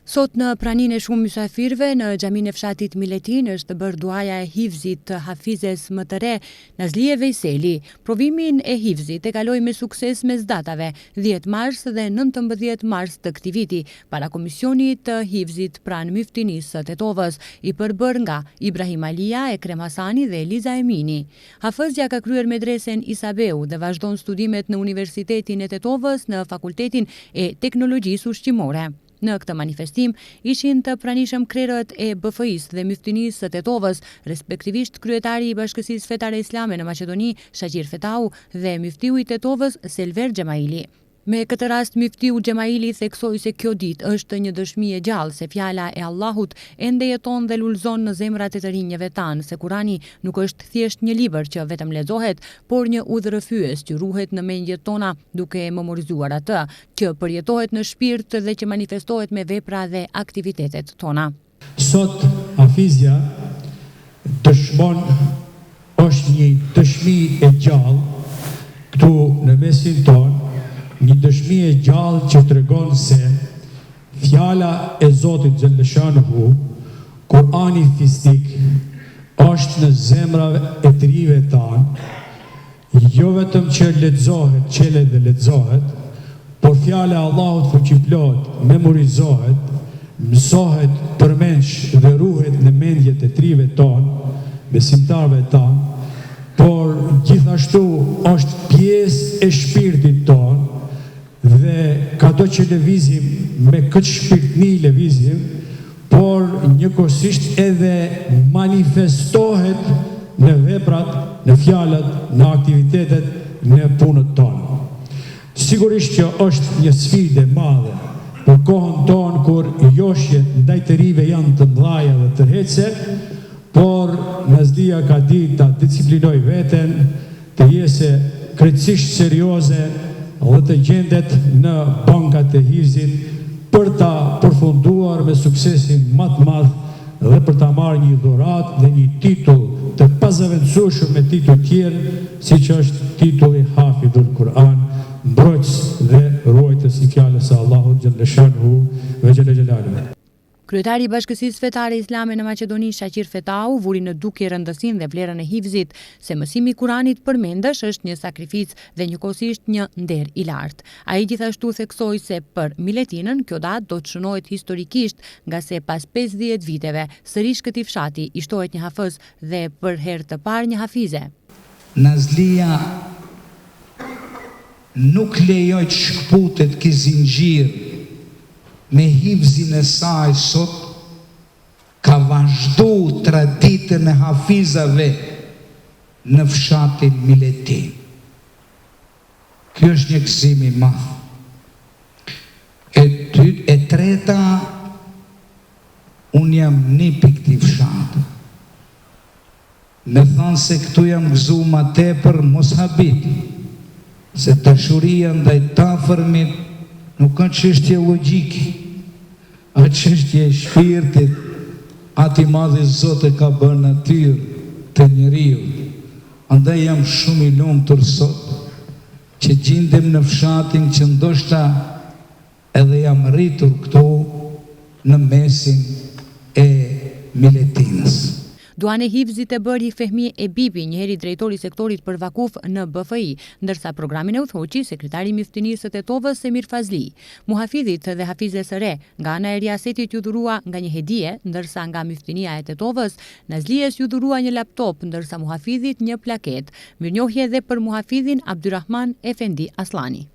Sot në praninë e shumë mysafirëve në xhaminë e fshatit Miletin është bërë duaja e hifzit të hafizes më të re Nazlie Vejseli. Provimin e hifzit e kaloi me sukses mes datave 10 mars dhe 19 mars të këtij viti para komisionit të hifzit pranë Myftinisë së Tetovës, i përbër nga Ibrahim Alia, Ekrem Hasani dhe Eliza Emini. Hafizja ka kryer medresen Isabeu dhe vazhdon studimet në Universitetin e Tetovës në Fakultetin e Teknologjisë Ushqimore. Në këtë manifestim ishin të pranishëm krerët e BFI-s dhe Myftinisë së Tetovës, respektivisht kryetari i Bashkësisë Fetare Islame në Maqedoni, Shaqir Fetau, dhe Myftiu i Tetovës, Selver Xhemaili. Me këtë rast, Myftiu Xhemaili theksoi se kjo ditë është një dëshmi e gjallë se fjala e Allahut ende jeton dhe lulëzon në zemrat e të rinjve tanë, se Kurani nuk është thjesht një libër që vetëm lexohet, por një udhërrëfyes që ruhet në mendjet tona duke e memorizuar atë, që përjetohet në shpirt dhe që manifestohet me vepra dhe aktivitetet tona. Sot hafizja dëshmon, është një dëshmi e gjallë këtu në mesin tonë, një dëshmi e gjallë që tregon se fjala e Zotit Xhelleshanuhu, Kurani fisnik, është në zemrave e të rive tanë, jo vetëm që lexohet, qelet dhe lexohet, por fjala e Allahut fuqiplot, memorizohet, mësohet, përmendsh dhe ruhet në mendjet e të rive tonë, besimtarve tanë, por gjithashtu është pjesë e shpirtit tonë, dhe ka do që lëvizim me këtë shpirtni lëvizim, por njëkohësisht edhe manifestohet në veprat, në fjalët, në aktivitetet, në punët tonë. Sigurisht që është një sfidë e madhe për kohën tonë kur joshjet ndaj të rive janë të mëdha dhe tërheqëse, por Nazlia ka ditë ta disciplinoj veten, të jese krejtësisht serioze dhe të gjendet në bankat e hifzit për ta përfunduar me suksesin më të madh dhe për ta marrë një dhuratë dhe një titull të pazaventësueshëm me titull tjerë, siç është titulli Hafidhul Kur'an, mbrojtës dhe ruajtës i fjalës së Allahut Xhelleshanuhu ve Xhelle Xhelaluhu. Kryetari i Bashkësisë Fetare Islame në Maqedoni, Shaqir Fetau, vuri në dukje rëndësinë dhe vlerën e hifzit, se mësimi i Kuranit përmendesh është një sakrificë dhe njëkohësisht një nder i lartë. Ai gjithashtu theksoi se për Miletinën kjo datë do të shënohet historikisht, nga se pas 50 viteve sërish këtij fshati i shtohet një hafiz dhe për herë të parë një hafize. Nazlia nuk lejoj të shkputet ky zinxhir me hifzin e saj. Sot ka vazhdu traditën e hafizave në fshatin Miletin. Kjo është një gëzim i madh. E treta, unë jam nip i këtij fshati. Me thënë se këtu jam gëzu ma tepër mos habit, se dashuria ndaj të afërmit nuk ka çështje logjike, a çështje e shpirtit, ati madhi Zoti ka bërë natyrë të njeriu. Andaj jam shumë i lumtur sot që gjendem në fshatin që ndoshta edhe jam rritur këtu në mesin e Miletinës. Duan e hifzit e bëri Fehmi Ebibi, njëheri drejtori sektorit për vakuf në BFI, ndërsa programin e udhëhoqi sekretari i Myftinisë së Tetovës Semir Fazli. Muhafidhit dhe hafizes së re nga ana e riasetit ju dhurua nga një hedije, ndërsa nga Myftinia e Tetovës Nazlies ju dhurua një laptop, ndërsa muhafidhit një plaket. Mirënjohje edhe për muhafidhin Abdyrrahman Efendi Aslani.